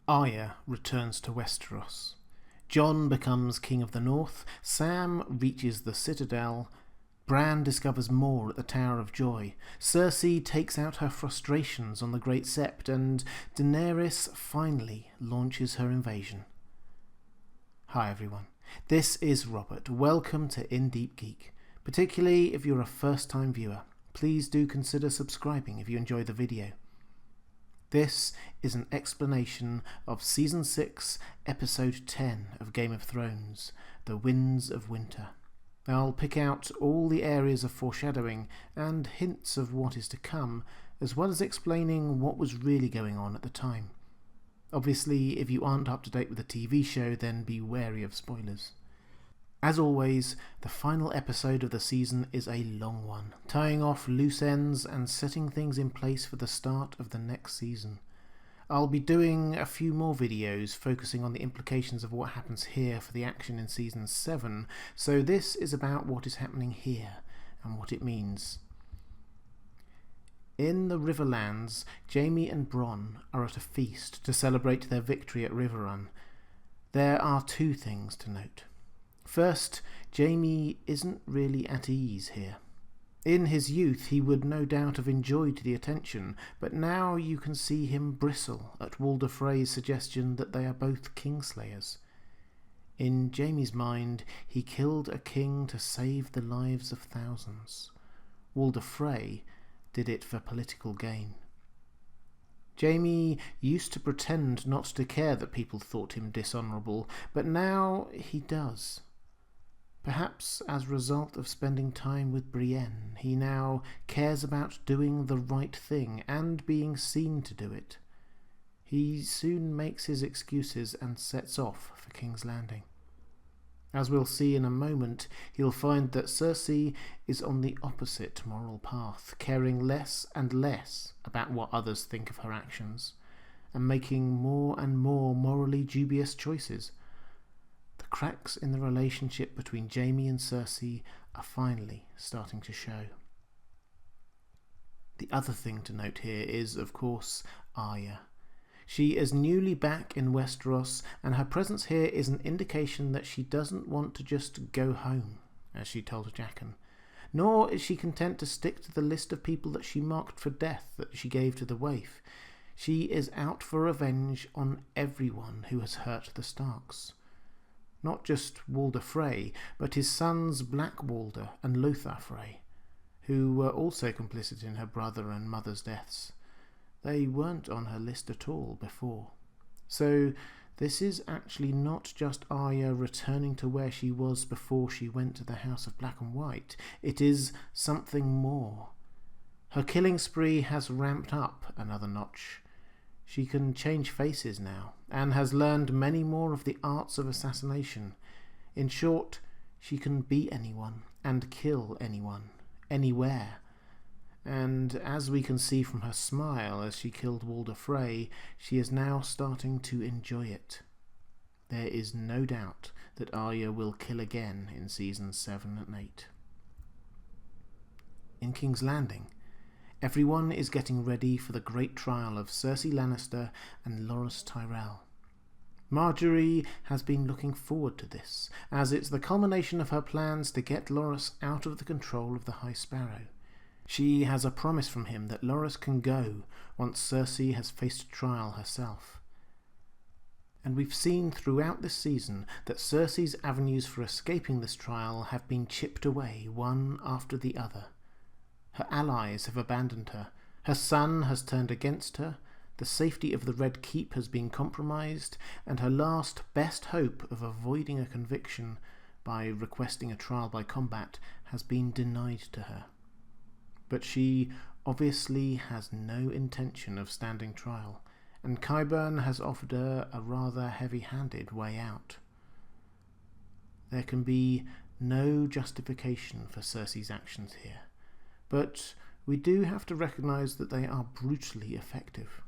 Arya returns to Westeros. Jon becomes King of the North. Sam reaches the Citadel. Bran discovers more at the Tower of Joy. Cersei takes out her frustrations on the Great Sept, and Daenerys finally launches her invasion. Hi everyone, this is Robert. Welcome to Deep Geek. Particularly if you're a first-time viewer, please do consider subscribing if you enjoy the video. This is an explanation of Season 6, Episode 10 of Game of Thrones, The Winds of Winter. I'll pick out all the areas of foreshadowing and hints of what is to come, as well as explaining what was really going on at the time. Obviously, if you aren't up to date with the TV show, then be wary of spoilers. As always, the final episode of the season is a long one, tying off loose ends and setting things in place for the start of the next season. I'll be doing a few more videos focusing on the implications of what happens here for the action in Season 7, so this is about what is happening here and what it means. In the Riverlands, Jaime and Bran are at a feast to celebrate their victory at Riverrun. There are two things to note. First, Jaime isn't really at ease here. In his youth he would no doubt have enjoyed the attention, but now you can see him bristle at Walder Frey's suggestion that they are both kingslayers. In Jaime's mind, he killed a king to save the lives of thousands. Walder Frey did it for political gain. Jaime used to pretend not to care that people thought him dishonourable, but now he does. Perhaps as a result of spending time with Brienne, he now cares about doing the right thing and being seen to do it. He soon makes his excuses and sets off for King's Landing. As we'll see in a moment, he'll find that Cersei is on the opposite moral path, caring less and less about what others think of her actions, and making more and more morally dubious choices. The cracks in the relationship between Jaime and Cersei are finally starting to show. The other thing to note here is, of course, Arya. She is newly back in Westeros, and her presence here is an indication that she doesn't want to just go home, as she told Jaqen. Nor is she content to stick to the list of people that she marked for death that she gave to the waif. She is out for revenge on everyone who has hurt the Starks. Not just Walder Frey, but his sons Black Walder and Lothar Frey, who were also complicit in her brother and mother's deaths. They weren't on her list at all before. So this is actually not just Arya returning to where she was before she went to the House of Black and White. It is something more. Her killing spree has ramped up another notch. She can change faces now, and has learned many more of the arts of assassination. In short, she can be anyone, and kill anyone, anywhere. And as we can see from her smile as she killed Walder Frey, she is now starting to enjoy it. There is no doubt that Arya will kill again in Seasons 7 and 8. In King's Landing, everyone is getting ready for the great trial of Cersei Lannister and Loras Tyrell. Marjorie has been looking forward to this, as it's the culmination of her plans to get Loras out of the control of the High Sparrow. She has a promise from him that Loras can go once Cersei has faced trial herself. And we've seen throughout this season that Cersei's avenues for escaping this trial have been chipped away one after the other. Her allies have abandoned her, her son has turned against her, the safety of the Red Keep has been compromised, and her last best hope of avoiding a conviction by requesting a trial by combat has been denied to her. But she obviously has no intention of standing trial, and Qyburn has offered her a rather heavy-handed way out. There can be no justification for Cersei's actions here, but we do have to recognise that they are brutally effective.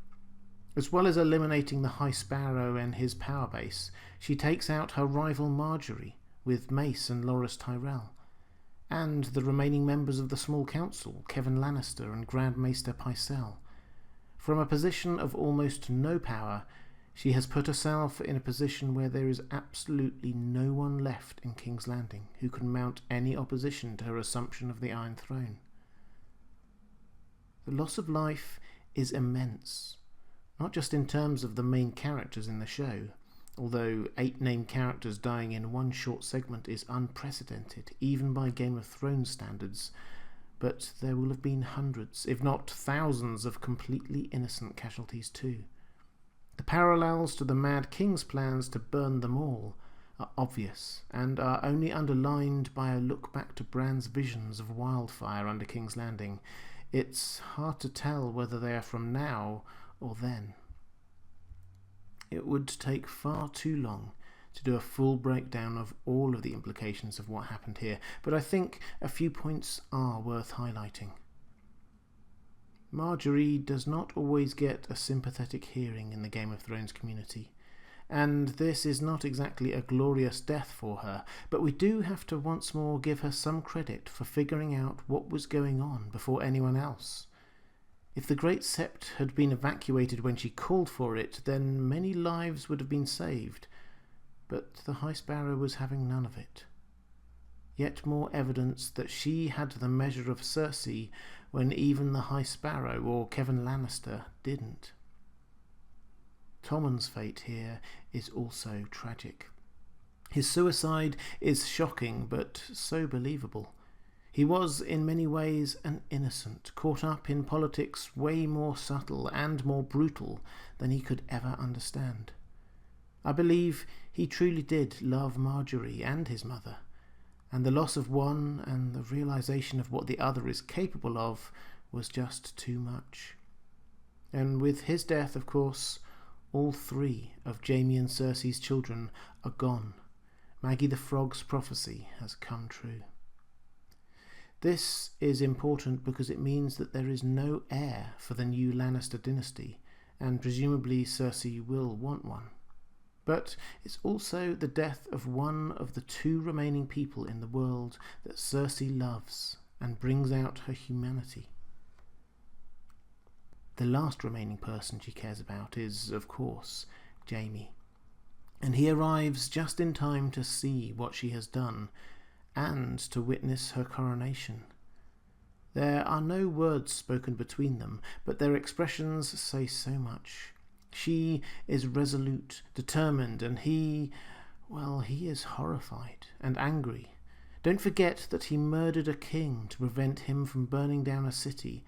As well as eliminating the High Sparrow and his power base, she takes out her rival Marjorie with Mace and Loras Tyrell, and the remaining members of the small council, Kevan Lannister and Grand Maester Pycelle. From a position of almost no power, She has put herself in a position where there is absolutely no one left in King's Landing who can mount any opposition to her assumption of the Iron Throne. The loss of life is immense, not just in terms of the main characters in the show, although 8 named characters dying in one short segment is unprecedented, even by Game of Thrones standards, but there will have been hundreds, if not thousands, of completely innocent casualties too. The parallels to the Mad King's plans to burn them all are obvious and are only underlined by a look back to Bran's visions of wildfire under King's Landing. It's hard to tell whether they are from now or then. It would take far too long to do a full breakdown of all of the implications of what happened here, but I think a few points are worth highlighting. Marjorie does not always get a sympathetic hearing in the Game of Thrones community, and this is not exactly a glorious death for her, but we do have to once more give her some credit for figuring out what was going on before anyone else. If the Great Sept had been evacuated when she called for it, then many lives would have been saved, but the High Sparrow was having none of it. Yet more evidence that she had the measure of Cersei when even the High Sparrow or Kevin Lannister didn't. Tommen's fate here is also tragic. His suicide is shocking but so believable. He was in many ways an innocent, caught up in politics way more subtle and more brutal than he could ever understand. I believe he truly did love Marjorie and his mother, and the loss of one and the realization of what the other is capable of was just too much. And with his death, of course, all 3 of Jaime and Cersei's children are gone. Maggie the Frog's prophecy has come true. This is important because it means that there is no heir for the new Lannister dynasty, and presumably Cersei will want one. But it's also the death of one of the 2 remaining people in the world that Cersei loves and brings out her humanity. The last remaining person she cares about is, of course, Jaime, and he arrives just in time to see what she has done and to witness her coronation. There are no words spoken between them, but their expressions say so much. She is resolute, determined, and he is horrified and angry. Don't forget that he murdered a king to prevent him from burning down a city,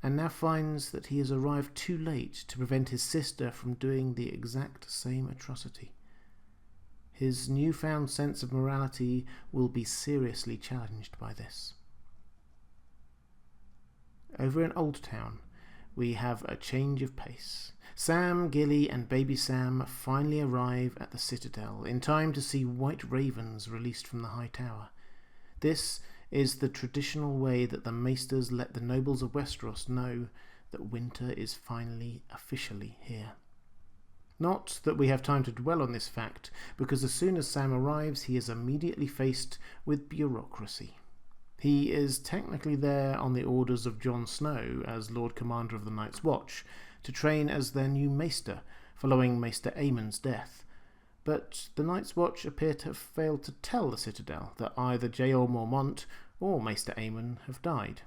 and now finds that he has arrived too late to prevent his sister from doing the exact same atrocity. His newfound sense of morality will be seriously challenged by this. Over in Old Town, we have a change of pace. Sam, Gilly and baby Sam finally arrive at the Citadel in time to see white ravens released from the high tower. This is the traditional way that the maesters let the nobles of Westeros know that winter is finally officially here. Not that we have time to dwell on this fact, because as soon as Sam arrives he is immediately faced with bureaucracy. He is technically there on the orders of Jon Snow as Lord Commander of the Night's Watch, to train as their new Maester, following Maester Aemon's death. But the Night's Watch appear to have failed to tell the Citadel that either Jeor Mormont or Maester Aemon have died.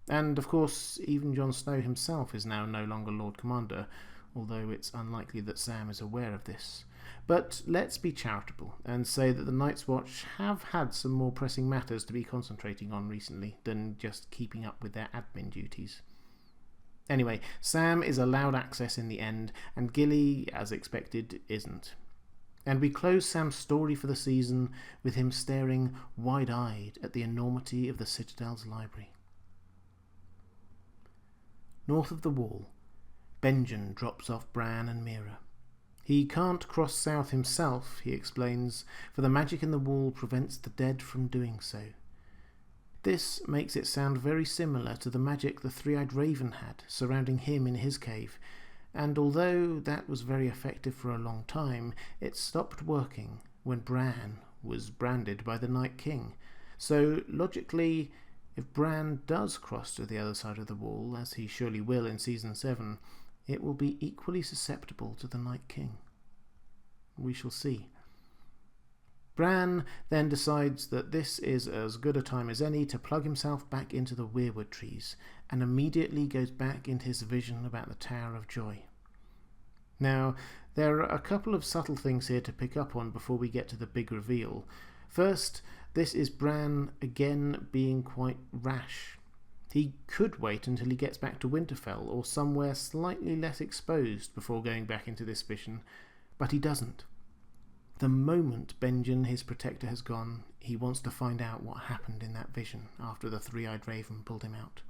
And of course, even Jon Snow himself is now no longer Lord Commander, although it's unlikely that Sam is aware of this. But let's be charitable and say that the Night's Watch have had some more pressing matters to be concentrating on recently than just keeping up with their admin duties. Anyway, Sam is allowed access in the end, and Gilly, as expected, isn't. And we close Sam's story for the season with him staring wide-eyed at the enormity of the Citadel's library. North of the wall, Benjen drops off Bran and Mira. He can't cross south himself, he explains, for the magic in the wall prevents the dead from doing so. This makes it sound very similar to the magic the Three-Eyed Raven had surrounding him in his cave, and although that was very effective for a long time, it stopped working when Bran was branded by the Night King. So logically, if Bran does cross to the other side of the wall, as he surely will in Season 7, it will be equally susceptible to the Night King. We shall see. Bran then decides that this is as good a time as any to plug himself back into the weirwood trees, and immediately goes back into his vision about the Tower of Joy. Now, there are a couple of subtle things here to pick up on before we get to the big reveal. First, this is Bran again being quite rash. He could wait until he gets back to Winterfell or somewhere slightly less exposed before going back into this vision, but he doesn't. The moment Benjen, his protector, has gone, he wants to find out what happened in that vision after the three-eyed raven pulled him out.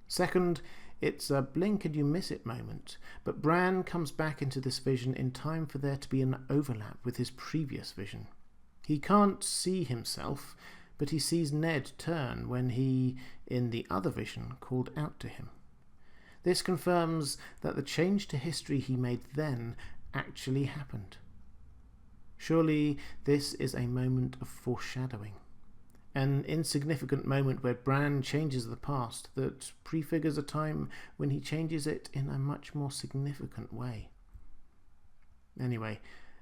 Second, it's a blink and you miss it moment, but Bran comes back into this vision in time for there to be an overlap with his previous vision. He can't see himself, but he sees Ned turn when he, in the other vision, called out to him. This confirms that the change to history he made then actually happened. Surely this is a moment of foreshadowing, an insignificant moment where Bran changes the past that prefigures a time when he changes it in a much more significant way. Anyway,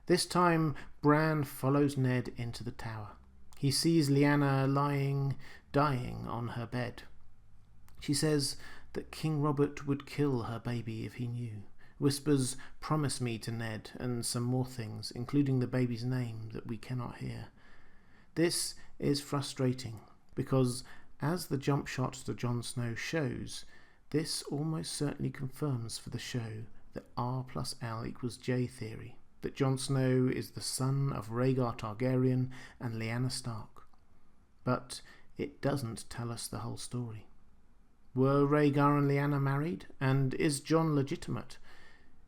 this time Bran follows Ned into the tower. He sees Lyanna dying on her bed. She says that King Robert would kill her baby if he knew. Whispers, "Promise me" to Ned, and some more things, including the baby's name that we cannot hear. This is frustrating, because as the jump shot to Jon Snow shows, this almost certainly confirms for the show the R+L=J theory, that Jon Snow is the son of Rhaegar Targaryen and Lyanna Stark. But it doesn't tell us the whole story. Were Rhaegar and Lyanna married? And is Jon legitimate?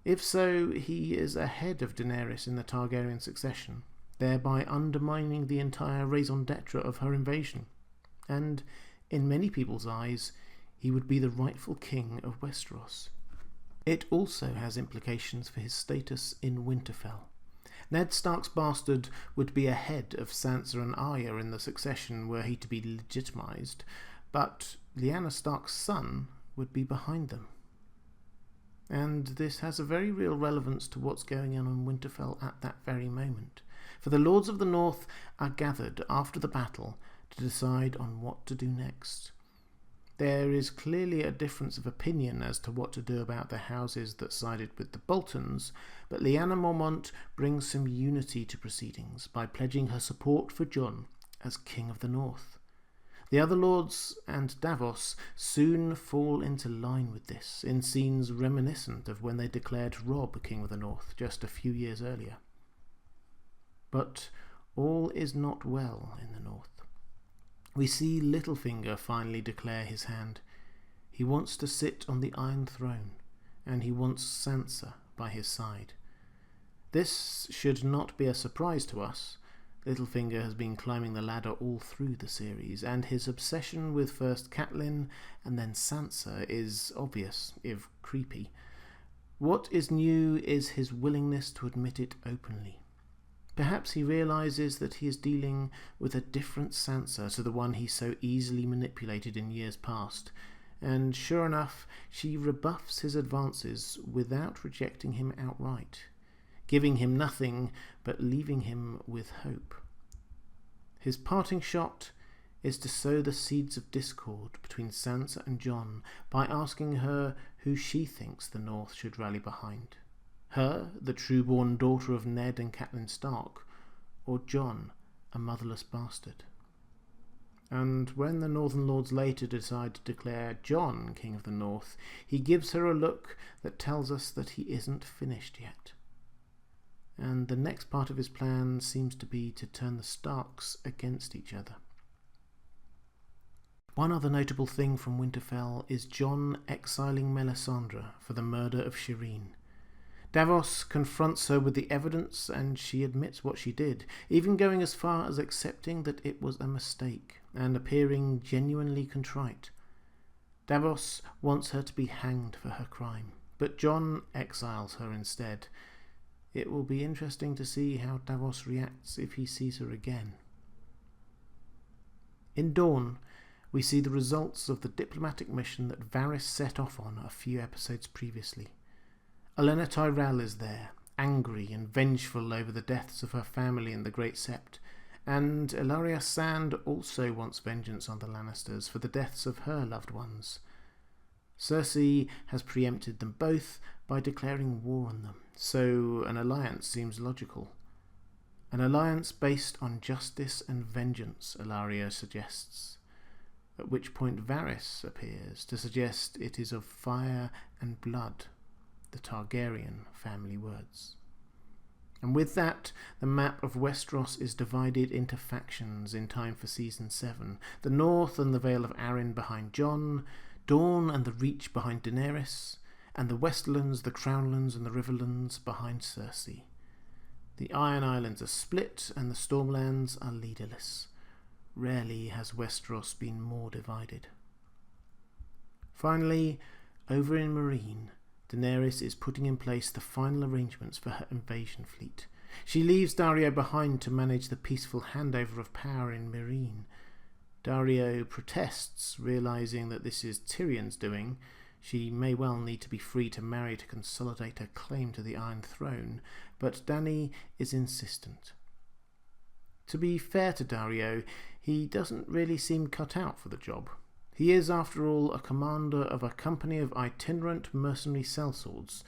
If so, he is ahead of Daenerys in the Targaryen succession, thereby undermining the entire raison d'etre of her invasion. And, in many people's eyes, he would be the rightful king of Westeros. It also has implications for his status in Winterfell. Ned Stark's bastard would be ahead of Sansa and Arya in the succession were he to be legitimised, but Lyanna Stark's son would be behind them. And this has a very real relevance to what's going on in Winterfell at that very moment, for the Lords of the North are gathered after the battle to decide on what to do next. There is clearly a difference of opinion as to what to do about the houses that sided with the Boltons, but Lyanna Mormont brings some unity to proceedings by pledging her support for Jon as King of the North. The other lords and Davos soon fall into line with this, in scenes reminiscent of when they declared Robb King of the North just a few years earlier. But all is not well in the North. We see Littlefinger finally declare his hand. He wants to sit on the Iron Throne, and he wants Sansa by his side. This should not be a surprise to us. Littlefinger has been climbing the ladder all through the series, and his obsession with first Catelyn and then Sansa is obvious, if creepy. What is new is his willingness to admit it openly. Perhaps he realises that he is dealing with a different Sansa to the one he so easily manipulated in years past, and sure enough, she rebuffs his advances without rejecting him outright, giving him nothing but leaving him with hope. His parting shot is to sow the seeds of discord between Sansa and Jon by asking her who she thinks the North should rally behind. Her, the true-born daughter of Ned and Catelyn Stark, or Jon, a motherless bastard. And when the Northern Lords later decide to declare Jon King of the North, he gives her a look that tells us that he isn't finished yet. And the next part of his plan seems to be to turn the Starks against each other. One other notable thing from Winterfell is Jon exiling Melisandre for the murder of Shireen. Davos confronts her with the evidence and she admits what she did, even going as far as accepting that it was a mistake and appearing genuinely contrite. Davos wants her to be hanged for her crime, but Jon exiles her instead. It will be interesting to see how Davos reacts if he sees her again. In Dorne, we see the results of the diplomatic mission that Varys set off on a few episodes previously. Olenna Tyrell is there, angry and vengeful over the deaths of her family in the Great Sept, and Ellaria Sand also wants vengeance on the Lannisters for the deaths of her loved ones. Cersei has preempted them both by declaring war on them, so an alliance seems logical. An alliance based on justice and vengeance, Ellaria suggests, at which point Varys appears to suggest it is of fire and blood, the Targaryen family words. And with that, the map of Westeros is divided into factions in time for Season 7. The North and the Vale of Arryn behind Jon, Dorne and the Reach behind Daenerys, and the Westlands, the Crownlands and the Riverlands behind Cersei. The Iron Islands are split and the Stormlands are leaderless. Rarely has Westeros been more divided. Finally, over in Meereen, Daenerys is putting in place the final arrangements for her invasion fleet. She leaves Daario behind to manage the peaceful handover of power in Meereen. Daario protests, realising that this is Tyrion's doing. She may well need to be free to marry to consolidate her claim to the Iron Throne, but Dany is insistent. To be fair to Daario, he doesn't really seem cut out for the job. He is, after all, a commander of a company of itinerant mercenary sellswords,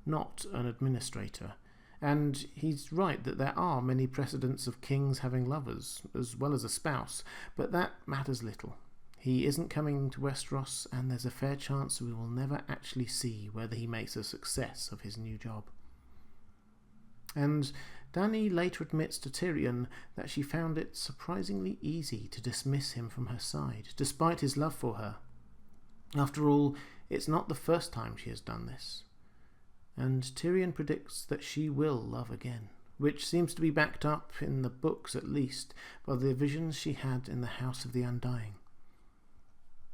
not an administrator. And he's right that there are many precedents of kings having lovers, as well as a spouse, but that matters little. He isn't coming to Westeros, and there's a fair chance we will never actually see whether he makes a success of his new job. And Dany later admits to Tyrion that she found it surprisingly easy to dismiss him from her side, despite his love for her. After all, it's not the first time she has done this. And Tyrion predicts that she will love again, which seems to be backed up, in the books at least, by the visions she had in the House of the Undying.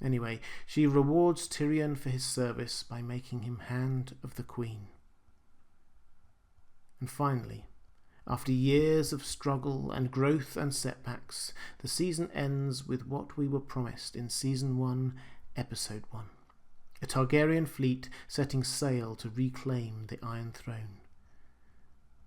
Anyway, she rewards Tyrion for his service by making him Hand of the Queen. And finally, after years of struggle and growth and setbacks, the season ends with what we were promised in Season 1, Episode 1. A Targaryen fleet setting sail to reclaim the Iron Throne.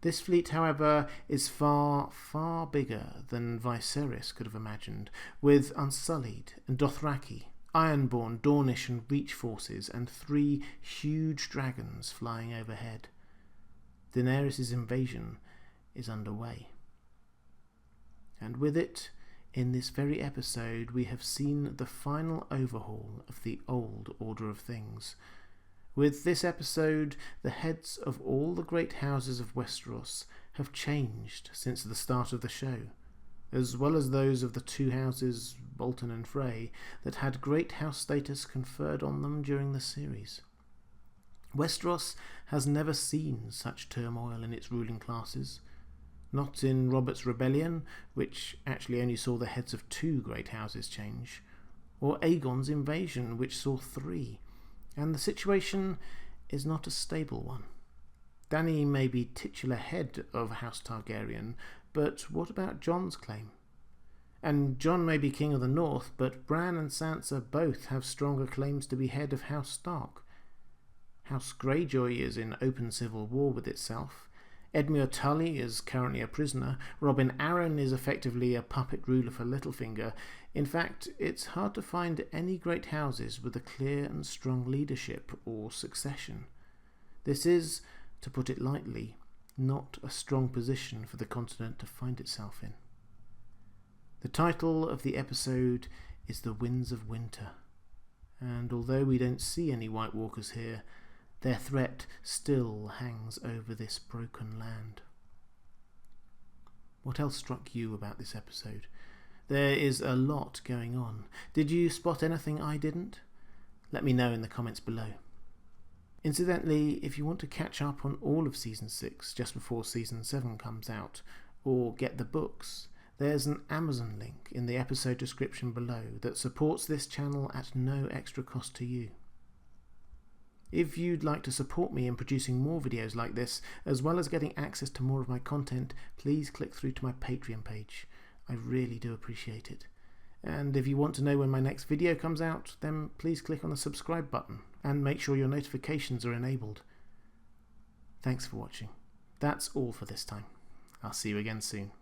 This fleet, however, is far, far bigger than Viserys could have imagined, with Unsullied and Dothraki, Ironborn, Dornish and Reach forces, and 3 huge dragons flying overhead. Daenerys' invasion is underway. And with it, in this very episode, we have seen the final overhaul of the old order of things. With this episode, the heads of all the great houses of Westeros have changed since the start of the show, as well as those of the 2 houses, Bolton and Frey, that had great house status conferred on them during the series. Westeros has never seen such turmoil in its ruling classes. Not in Robert's Rebellion, which actually only saw the heads of 2 great houses change, or Aegon's invasion, which saw 3, and the situation is not a stable one. Dany may be titular head of House Targaryen, but what about Jon's claim? And Jon may be king of the North, but Bran and Sansa both have stronger claims to be head of House Stark. House Greyjoy is in open civil war with itself. Edmure Tully is currently a prisoner. Robin Arryn is effectively a puppet ruler for Littlefinger. In fact, it's hard to find any great houses with a clear and strong leadership or succession. This is, to put it lightly, not a strong position for the continent to find itself in. The title of the episode is The Winds of Winter, and although we don't see any White Walkers here, their threat still hangs over this broken land. What else struck you about this episode? There is a lot going on. Did you spot anything I didn't? Let me know in the comments below. Incidentally, if you want to catch up on all of Season 6 just before Season 7 comes out, or get the books, there's an Amazon link in the episode description below that supports this channel at no extra cost to you. If you'd like to support me in producing more videos like this, as well as getting access to more of my content, please click through to my Patreon page. I really do appreciate it. And if you want to know when my next video comes out, then please click on the subscribe button and make sure your notifications are enabled. Thanks for watching. That's all for this time. I'll see you again soon.